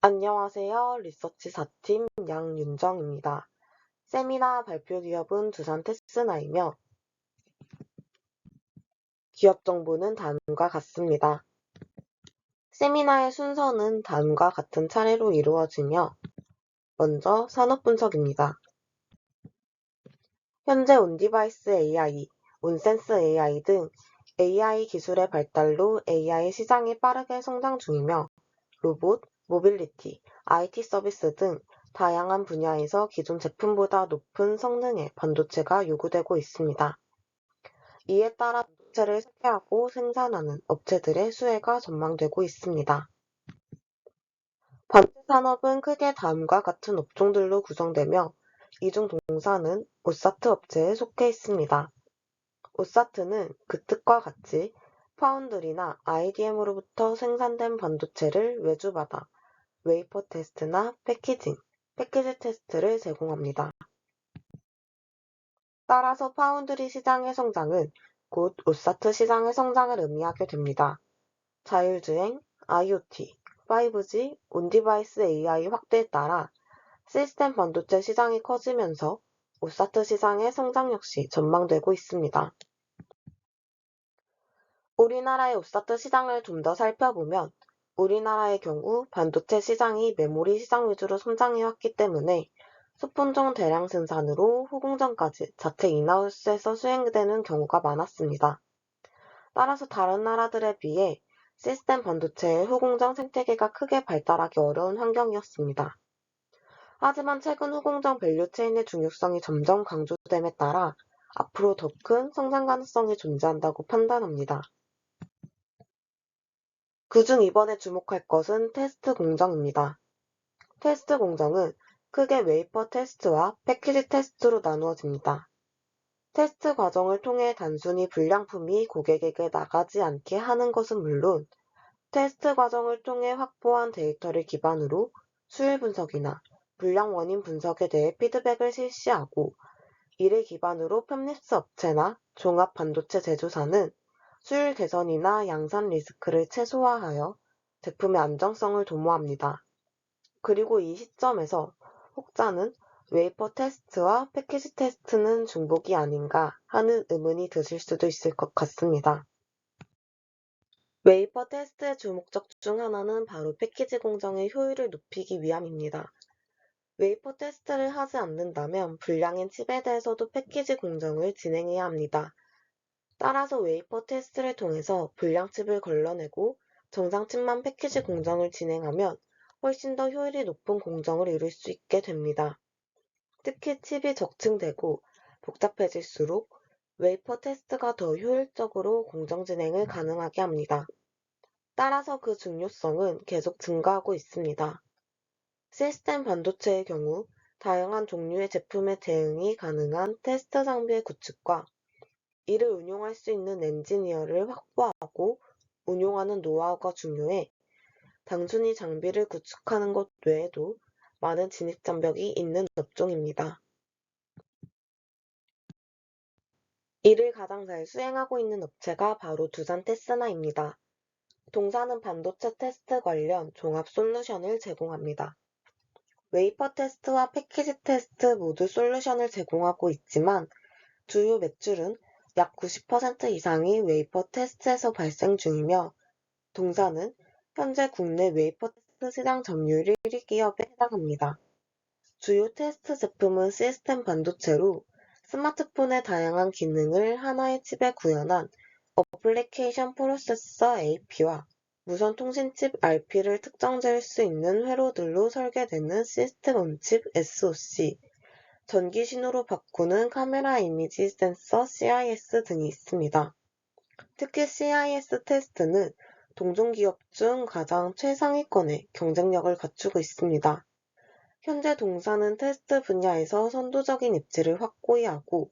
안녕하세요. 리서치 4팀 양윤정입니다. 세미나 발표 기업은 두산 테스나이며 기업 정보는 다음과 같습니다. 세미나의 순서는 다음과 같은 차례로 이루어지며 먼저 산업 분석입니다. 현재 온디바이스 AI, 온센스 AI 등 AI 기술의 발달로 AI 시장이 빠르게 성장 중이며 로봇, 모빌리티, IT 서비스 등 다양한 분야에서 기존 제품보다 높은 성능의 반도체가 요구되고 있습니다. 이에 따라 반도체를 설계하고 생산하는 업체들의 수혜가 전망되고 있습니다. 반도체 산업은 크게 다음과 같은 업종들로 구성되며 이중 동사는 오사트 업체에 속해 있습니다. 오사트는 그 뜻과 같이 파운드리나 IDM으로부터 생산된 반도체를 외주받아 웨이퍼 테스트나 패키지 테스트를 제공합니다. 따라서 파운드리 시장의 성장은 곧 오사트 시장의 성장을 의미하게 됩니다. 자율주행, IoT, 5G, 온디바이스 AI 확대에 따라 시스템 반도체 시장이 커지면서 오사트 시장의 성장 역시 전망되고 있습니다. 우리나라의 오사트 시장을 좀 더 살펴보면 우리나라의 경우 반도체 시장이 메모리 시장 위주로 성장해왔기 때문에 소품종 대량 생산으로 후공정까지 자체 인하우스에서 수행되는 경우가 많았습니다. 따라서 다른 나라들에 비해 시스템 반도체의 후공정 생태계가 크게 발달하기 어려운 환경이었습니다. 하지만 최근 후공정 밸류체인의 중요성이 점점 강조됨에 따라 앞으로 더 큰 성장 가능성이 존재한다고 판단합니다. 그중 이번에 주목할 것은 테스트 공정입니다. 테스트 공정은 크게 웨이퍼 테스트와 패키지 테스트로 나누어집니다. 테스트 과정을 통해 단순히 불량품이 고객에게 나가지 않게 하는 것은 물론 테스트 과정을 통해 확보한 데이터를 기반으로 수율 분석이나 불량 원인 분석에 대해 피드백을 실시하고 이를 기반으로 팹립스 업체나 종합 반도체 제조사는 수율 개선이나 양산 리스크를 최소화하여 제품의 안정성을 도모합니다. 그리고 이 시점에서 혹자는 웨이퍼 테스트와 패키지 테스트는 중복이 아닌가 하는 의문이 드실 수도 있을 것 같습니다. 웨이퍼 테스트의 주목적 중 하나는 바로 패키지 공정의 효율을 높이기 위함입니다. 웨이퍼 테스트를 하지 않는다면 불량인 칩에 대해서도 패키지 공정을 진행해야 합니다. 따라서 웨이퍼 테스트를 통해서 불량 칩을 걸러내고 정상 칩만 패키지 공정을 진행하면 훨씬 더 효율이 높은 공정을 이룰 수 있게 됩니다. 특히 칩이 적층되고 복잡해질수록 웨이퍼 테스트가 더 효율적으로 공정 진행을 가능하게 합니다. 따라서 그 중요성은 계속 증가하고 있습니다. 시스템 반도체의 경우 다양한 종류의 제품에 대응이 가능한 테스트 장비의 구축과 이를 운용할 수 있는 엔지니어를 확보하고 운용하는 노하우가 중요해 단순히 장비를 구축하는 것 외에도 많은 진입 장벽이 있는 업종입니다. 이를 가장 잘 수행하고 있는 업체가 바로 두산 테스나입니다. 동사는 반도체 테스트 관련 종합 솔루션을 제공합니다. 웨이퍼 테스트와 패키지 테스트 모두 솔루션을 제공하고 있지만 주요 매출은 약 90% 이상이 웨이퍼 테스트에서 발생 중이며 동사는 현재 국내 웨이퍼 테스트 시장 점유율 1위 기업에 해당합니다. 주요 테스트 제품은 시스템 반도체로 스마트폰의 다양한 기능을 하나의 칩에 구현한 어플리케이션 프로세서 AP와 무선 통신칩 RP를 특정 지을 수 있는 회로들로 설계되는 시스템 온칩 SoC, 전기 신호로 바꾸는 카메라 이미지 센서 CIS 등이 있습니다. 특히 CIS 테스트는 동종 기업 중 가장 최상위권의 경쟁력을 갖추고 있습니다. 현재 동사는 테스트 분야에서 선도적인 입지를 확고히 하고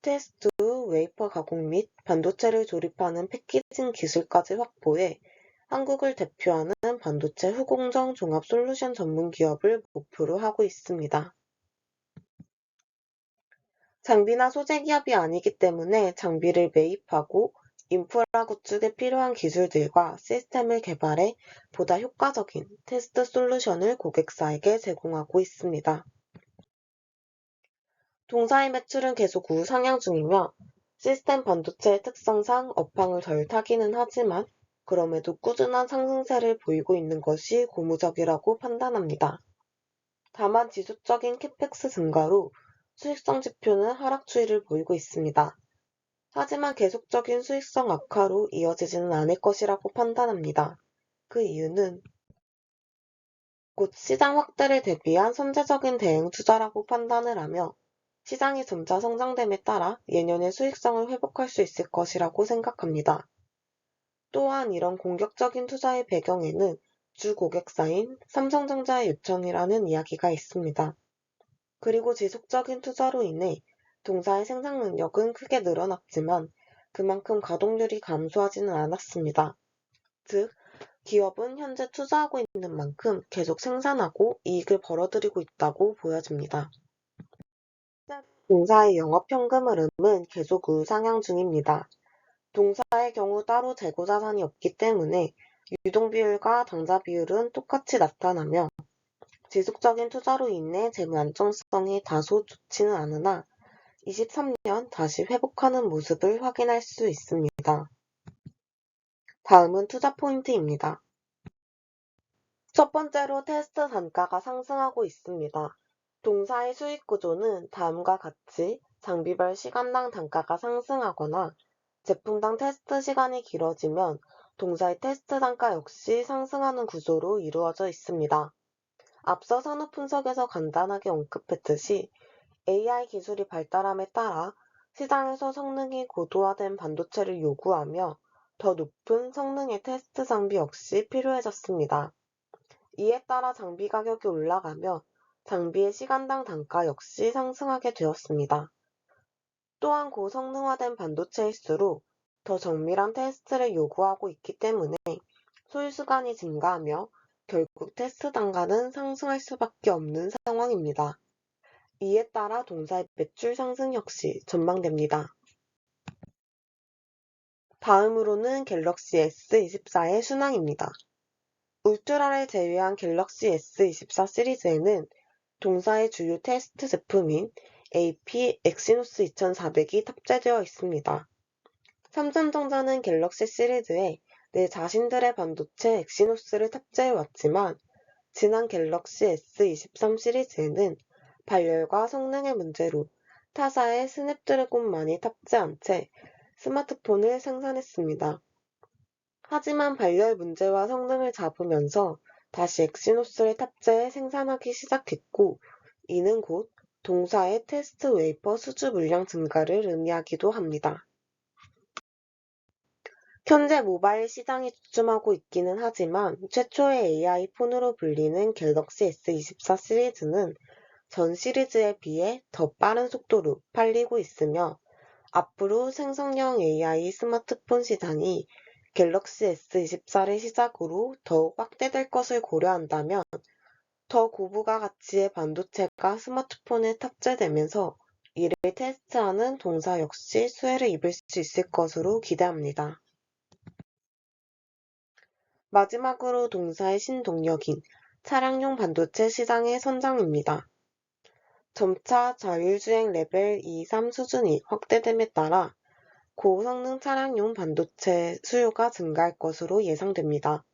테스트 후 웨이퍼 가공 및 반도체를 조립하는 패키징 기술까지 확보해 한국을 대표하는 반도체 후공정 종합 솔루션 전문 기업을 목표로 하고 있습니다. 장비나 소재 기업이 아니기 때문에 장비를 매입하고 인프라 구축에 필요한 기술들과 시스템을 개발해 보다 효과적인 테스트 솔루션을 고객사에게 제공하고 있습니다. 동사의 매출은 계속 우상향 중이며 시스템 반도체의 특성상 업황을 덜 타기는 하지만 그럼에도 꾸준한 상승세를 보이고 있는 것이 고무적이라고 판단합니다. 다만 지속적인 캐펙스 증가로 수익성 지표는 하락 추이를 보이고 있습니다. 하지만 계속적인 수익성 악화로 이어지지는 않을 것이라고 판단합니다. 그 이유는 곧 시장 확대를 대비한 선제적인 대응 투자라고 판단을 하며 시장이 점차 성장됨에 따라 예년의 수익성을 회복할 수 있을 것이라고 생각합니다. 또한 이런 공격적인 투자의 배경에는 주 고객사인 삼성전자의 요청이라는 이야기가 있습니다. 그리고 지속적인 투자로 인해 동사의 생산 능력은 크게 늘어났지만 그만큼 가동률이 감소하지는 않았습니다. 즉, 기업은 현재 투자하고 있는 만큼 계속 생산하고 이익을 벌어들이고 있다고 보여집니다. 동사의 영업현금 흐름은 계속 우상향 중입니다. 동사의 경우 따로 재고자산이 없기 때문에 유동비율과 당좌 비율은 똑같이 나타나며 지속적인 투자로 인해 재무 안정성이 다소 좋지는 않으나 23년 다시 회복하는 모습을 확인할 수 있습니다. 다음은 투자 포인트입니다. 첫 번째로 테스트 단가가 상승하고 있습니다. 동사의 수익 구조는 다음과 같이 장비별 시간당 단가가 상승하거나 제품당 테스트 시간이 길어지면 동사의 테스트 단가 역시 상승하는 구조로 이루어져 있습니다. 앞서 산업 분석에서 간단하게 언급했듯이 AI 기술이 발달함에 따라 시장에서 성능이 고도화된 반도체를 요구하며 더 높은 성능의 테스트 장비 역시 필요해졌습니다. 이에 따라 장비 가격이 올라가며 장비의 시간당 단가 역시 상승하게 되었습니다. 또한 고성능화된 반도체일수록 더 정밀한 테스트를 요구하고 있기 때문에 소요시간이 증가하며 결국 테스트 단가는 상승할 수밖에 없는 상황입니다. 이에 따라 동사의 매출 상승 역시 전망됩니다. 다음으로는 갤럭시 S24의 순항입니다. 울트라를 제외한 갤럭시 S24 시리즈에는 동사의 주요 테스트 제품인 AP 엑시노스 2400이 탑재되어 있습니다. 삼성전자는 갤럭시 시리즈에 내 자신들의 반도체 엑시노스를 탑재해왔지만 지난 갤럭시 S23 시리즈에는 발열과 성능의 문제로 타사의 스냅드래곤만이 탑재한 채 스마트폰을 생산했습니다. 하지만 발열 문제와 성능을 잡으면서 다시 엑시노스를 탑재해 생산하기 시작했고 이는 곧 동사의 테스트 웨이퍼 수주 물량 증가를 의미하기도 합니다. 현재 모바일 시장이 주춤하고 있기는 하지만 최초의 AI 폰으로 불리는 갤럭시 S24 시리즈는 전 시리즈에 비해 더 빠른 속도로 팔리고 있으며 앞으로 생성형 AI 스마트폰 시장이 갤럭시 S24를 시작으로 더욱 확대될 것을 고려한다면 더 고부가 가치의 반도체가 스마트폰에 탑재되면서 이를 테스트하는 동사 역시 수혜를 입을 수 있을 것으로 기대합니다. 마지막으로 동사의 신동력인 차량용 반도체 시장의 선장입니다. 점차 자율주행 레벨 2, 3 수준이 확대됨에 따라 고성능 차량용 반도체 수요가 증가할 것으로 예상됩니다.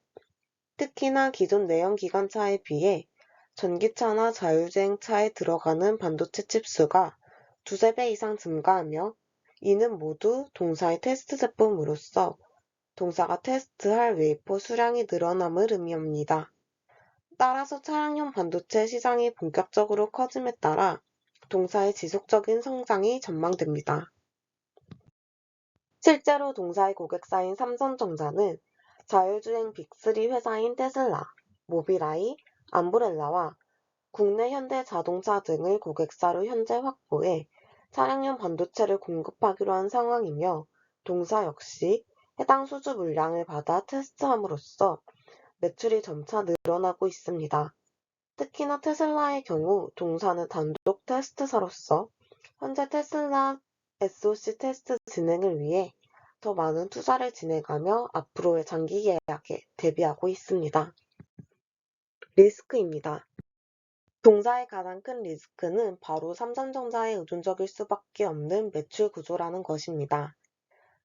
특히나 기존 내연기관차에 비해 전기차나 자율주행차에 들어가는 반도체 칩 수가 두세 배 이상 증가하며 이는 모두 동사의 테스트 제품으로서 동사가 테스트할 웨이퍼 수량이 늘어남을 의미합니다. 따라서 차량용 반도체 시장이 본격적으로 커짐에 따라 동사의 지속적인 성장이 전망됩니다. 실제로 동사의 고객사인 삼성전자는 자율주행 빅3 회사인 테슬라, 모빌아이, 암브렐라와 국내 현대 자동차 등을 고객사로 현재 확보해 차량용 반도체를 공급하기로 한 상황이며 동사 역시 해당 수주 물량을 받아 테스트함으로써 매출이 점차 늘어나고 있습니다. 특히나 테슬라의 경우 동사는 단독 테스트사로서 현재 테슬라 SoC 테스트 진행을 위해 더 많은 투자를 진행하며 앞으로의 장기 계약에 대비하고 있습니다. 리스크입니다. 동사의 가장 큰 리스크는 바로 삼성전자에 의존적일 수밖에 없는 매출 구조라는 것입니다.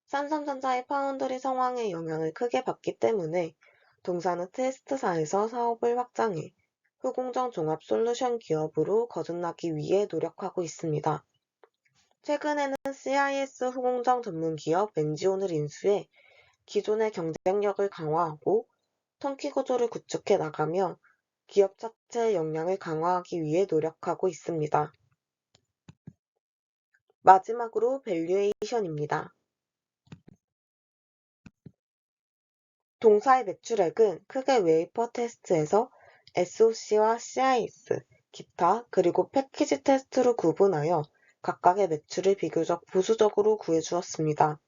삼성전자의 파운드리 상황에 영향을 크게 받기 때문에 동사는 테스트사에서 사업을 확장해 후공정 종합 솔루션 기업으로 거듭나기 위해 노력하고 있습니다. 최근에는 CIS 후공정 전문 기업 멘지온을 인수해 기존의 경쟁력을 강화하고 턴키 구조를 구축해 나가며 기업 자체의 역량을 강화하기 위해 노력하고 있습니다. 마지막으로 밸류에이션입니다. 동사의 매출액은 크게 웨이퍼 테스트에서 SOC와 CIS, 기타, 그리고 패키지 테스트로 구분하여 각각의 매출을 비교적 보수적으로 구해주었습니다.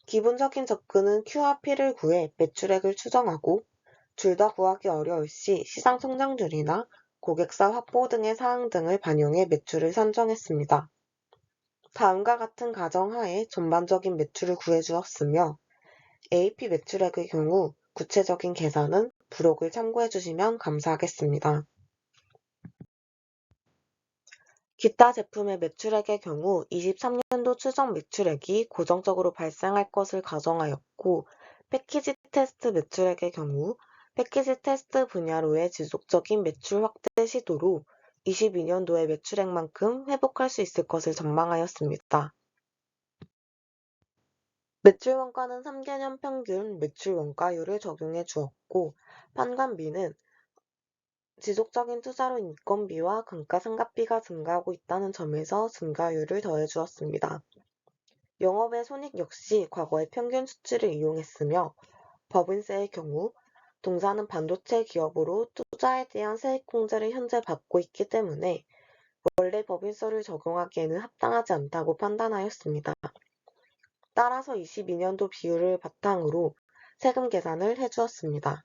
기본적인 접근은 Q와 P를 구해 매출액을 추정하고 둘 다 구하기 어려울 시 시장 성장률이나 고객사 확보 등의 사항 등을 반영해 매출을 산정했습니다. 다음과 같은 가정하에 전반적인 매출을 구해주었으며 AP 매출액의 경우 구체적인 계산은 부록을 참고해 주시면 감사하겠습니다. 기타 제품의 매출액의 경우 23년도 추정 매출액이 고정적으로 발생할 것을 가정하였고 패키지 테스트 매출액의 경우 패키지 테스트 분야로의 지속적인 매출 확대 시도로 22년도의 매출액만큼 회복할 수 있을 것을 전망하였습니다. 매출 원가는 3개년 평균 매출 원가율을 적용해 주었고 판관비는 지속적인 투자로 인건비와 감가상각비가 증가하고 있다는 점에서 증가율을 더해 주었습니다. 영업의 손익 역시 과거의 평균 수치를 이용했으며 법인세의 경우 동사는 반도체 기업으로 투자에 대한 세액 공제를 현재 받고 있기 때문에 원래 법인세를 적용하기에는 합당하지 않다고 판단하였습니다. 따라서 22년도 비율을 바탕으로 세금 계산을 해주었습니다.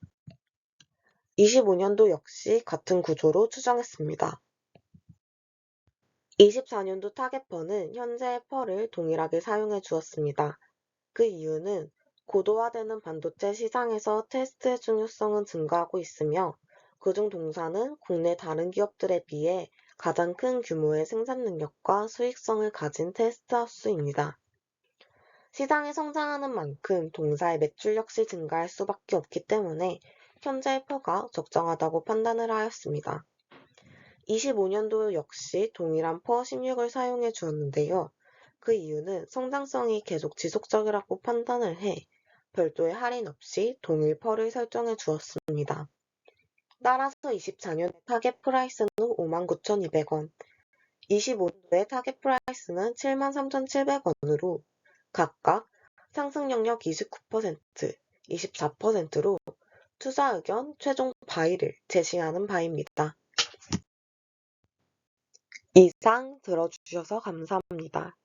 25년도 역시 같은 구조로 추정했습니다. 24년도 타겟퍼는 현재의 펄을 동일하게 사용해 주었습니다. 그 이유는 고도화되는 반도체 시장에서 테스트의 중요성은 증가하고 있으며 그중 동사는 국내 다른 기업들에 비해 가장 큰 규모의 생산 능력과 수익성을 가진 테스트하우스입니다. 시장이 성장하는 만큼 동사의 매출 역시 증가할 수밖에 없기 때문에 현재의 퍼가 적정하다고 판단을 하였습니다. 25년도 역시 동일한 퍼 16을 사용해 주었는데요. 그 이유는 성장성이 계속 지속적이라고 판단을 해 별도의 할인 없이 동일 퍼를 설정해 주었습니다. 따라서 24년의 타겟 프라이스는 59,200원, 25년도의 타겟 프라이스는 73,700원으로 각각 상승 영역 29%, 24%로 투자 의견 최종 바이를 제시하는 바입니다. 이상 들어주셔서 감사합니다.